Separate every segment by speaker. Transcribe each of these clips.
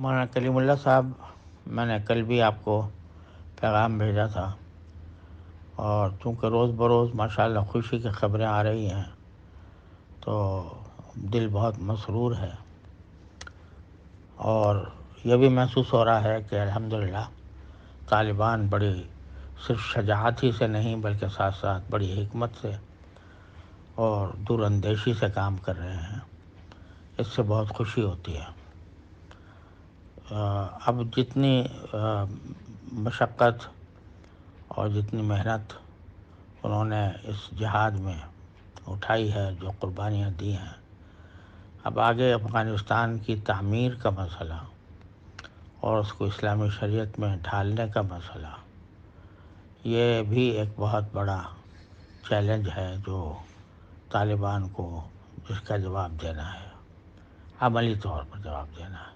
Speaker 1: مولانا کلیم اللہ صاحب، میں نے کل بھی آپ کو پیغام بھیجا تھا، اور چونکہ روز بروز ماشاءاللہ خوشی کی خبریں آ رہی ہیں تو دل بہت مسرور ہے، اور یہ بھی محسوس ہو رہا ہے کہ الحمدللہ طالبان بڑی صرف شجاعت ہی سے نہیں بلکہ ساتھ ساتھ بڑی حکمت سے اور دور اندیشی سے کام کر رہے ہیں۔ اس سے بہت خوشی ہوتی ہے۔ اب جتنی مشقت اور جتنی محنت انہوں نے اس جہاد میں اٹھائی ہے، جو قربانیاں دی ہیں، اب آگے افغانستان کی تعمیر کا مسئلہ اور اس کو اسلامی شریعت میں ڈھالنے کا مسئلہ، یہ بھی ایک بہت بڑا چیلنج ہے جو طالبان کو جس کا جواب دینا ہے، عملی طور پر جواب دینا ہے۔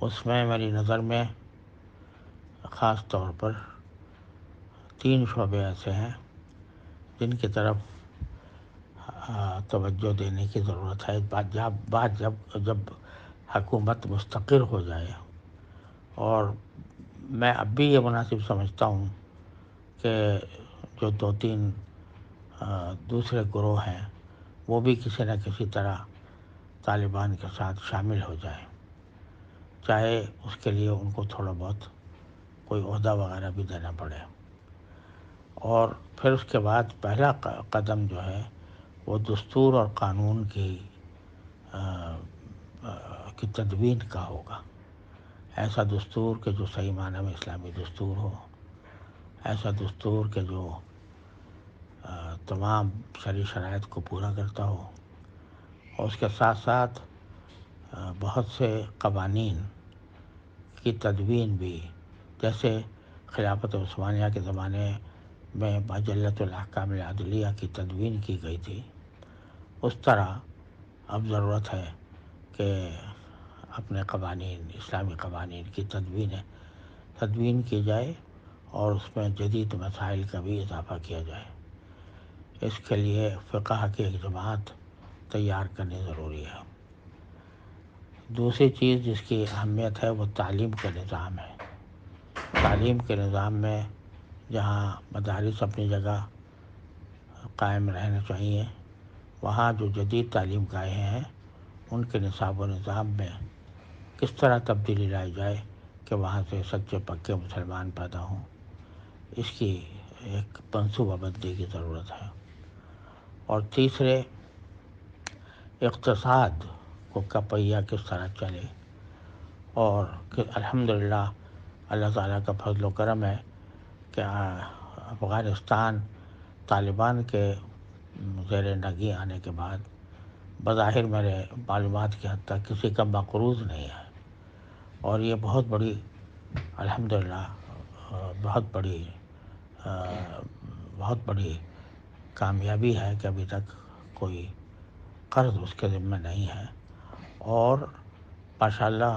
Speaker 1: اس میں میری نظر میں خاص طور پر 3 شعبے ایسے ہیں جن کی طرف توجہ دینے کی ضرورت ہے۔ جب حکومت مستقر ہو جائے، اور میں اب بھی یہ مناسب سمجھتا ہوں کہ جو 2-3 دوسرے گروہ ہیں وہ بھی کسی نہ کسی طرح طالبان کے ساتھ شامل ہو جائیں، چاہے اس کے لیے ان کو تھوڑا بہت کوئی عہدہ وغیرہ بھی دینا پڑے، اور پھر اس کے بعد پہلا قدم جو ہے وہ دستور اور قانون کی تدوین کا ہوگا۔ ایسا دستور کہ جو صحیح معنی میں اسلامی دستور ہو، ایسا دستور کہ جو تمام شرعی شرائط کو پورا کرتا ہو، اور اس کے ساتھ ساتھ بہت سے قوانین کی تدوین بھی، جیسے خلافت عثمانیہ کے زمانے میں مجلۃ الاحکام العدلیہ کی تدوین کی گئی تھی، اس طرح اب ضرورت ہے کہ اپنے قوانین، اسلامی قوانین کی تدوین کی جائے، اور اس میں جدید مسائل کا بھی اضافہ کیا جائے۔ اس کے لیے فقہ کی ایک جماعت تیار کرنی ضروری ہے۔ دوسری چیز جس کی اہمیت ہے وہ تعلیم کا نظام ہے۔ تعلیم کے نظام میں جہاں مدارس اپنی جگہ قائم رہنا چاہیے، وہاں جو جدید تعلیم گاہیں ہیں ان کے نصاب و نظام میں کس طرح تبدیلی لائی جائے کہ وہاں سے سچے پکے مسلمان پیدا ہوں، اس کی ایک منصوبہ بندی کی ضرورت ہے۔ اور تیسرے، اقتصاد کا پہیہ کس طرح چلے، اور کہ الحمدللہ اللہ تعالیٰ کا فضل و کرم ہے کہ افغانستان طالبان کے زیر نگی آنے کے بعد بظاہر میرے معلومات کی حد تک کسی کا مقروض نہیں ہے، اور یہ بہت بڑی الحمدللہ بہت بڑی کامیابی ہے کہ ابھی تک کوئی قرض اس کے ذمہ نہیں ہے، اور ماشاءاللہ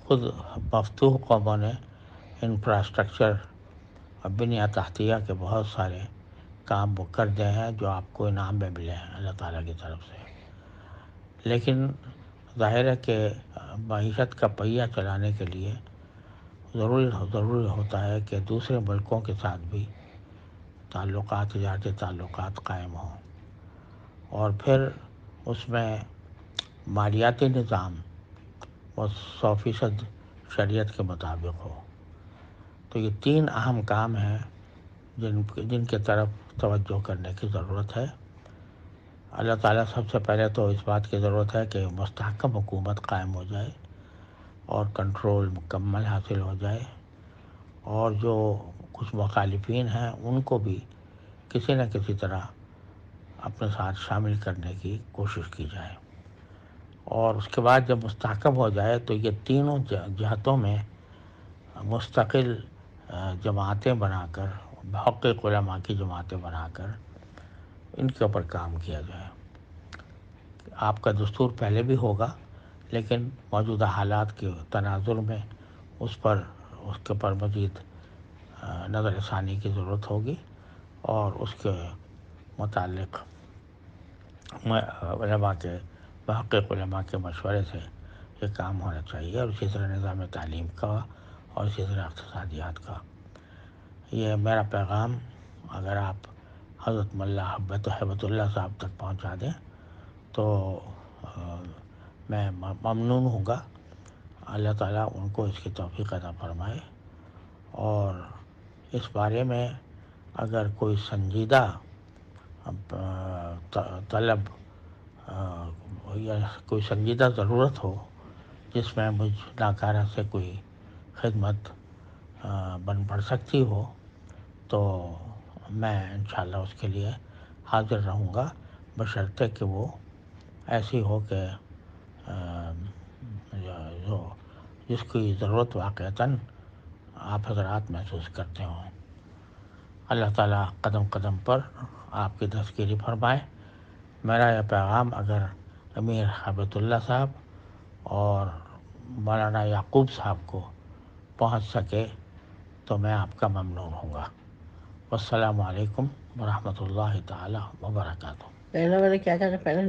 Speaker 1: خود مفتوح قوموں نے انفراسٹرکچر اور بنیاد تحتیہ کے بہت سارے کام وہ کر دے ہیں جو آپ کو انعام میں ملے ہیں اللہ تعالیٰ کی طرف سے۔ لیکن ظاہر ہے کہ معیشت کا پہیہ چلانے کے لیے ضروری ہوتا ہے کہ دوسرے ملکوں کے ساتھ بھی تجارتی تعلقات قائم ہوں، اور پھر اس میں مالیاتی نظام وہ 100% شریعت کے مطابق ہو۔ تو یہ 3 اہم کام ہیں جن کے طرف توجہ کرنے کی ضرورت ہے۔ اللہ تعالیٰ سب سے پہلے تو اس بات کی ضرورت ہے کہ مستحکم حکومت قائم ہو جائے اور کنٹرول مکمل حاصل ہو جائے، اور جو کچھ مخالفین ہیں ان کو بھی کسی نہ کسی طرح اپنے ساتھ شامل کرنے کی کوشش کی جائے، اور اس کے بعد جب مستحکم ہو جائے تو یہ تینوں جہتوں میں مستقل جماعتیں بنا کر، محقق علماء کی جماعتیں بنا کر ان کے اوپر کام کیا جائے۔ آپ کا دستور پہلے بھی ہوگا، لیکن موجودہ حالات کے تناظر میں اس کے پر مزید نظر ثانی کی ضرورت ہوگی، اور اس کے متعلق محقق علماء کے مشورے سے یہ کام ہونا چاہیے، اور اسی طرح نظام تعلیم کا اور اسی طرح اقتصادیات کا۔ یہ میرا پیغام اگر آپ حضرت ملا ہیبت اللہ صاحب تک پہنچا دیں تو میں ممنون ہوں گا۔ اللہ تعالیٰ ان کو اس کی توفیق عطا فرمائے، اور اس بارے میں اگر کوئی سنجیدہ طلب یا کوئی سنجیدہ ضرورت ہو جس میں مجھ ناکارہ سے کوئی خدمت بن پڑ سکتی ہو، تو میں انشاءاللہ اس کے لیے حاضر رہوں گا، بشرطے کہ وہ ایسی ہو کہ جو جس کی ضرورت واقعتاً آپ حضرات محسوس کرتے ہوں۔ اللہ تعالیٰ قدم قدم پر آپ کی دستگیری فرمائے۔ میرا یہ پیغام اگر امیر ہیبت اللہ صاحب اور مولانا یعقوب صاحب کو پہنچ سکے تو میں آپ کا ممنون ہوں گا۔ والسلام علیکم ورحمۃ اللہ تعالیٰ وبرکاتہ۔
Speaker 2: پہلا میں نے کیا کہا کہ پہلے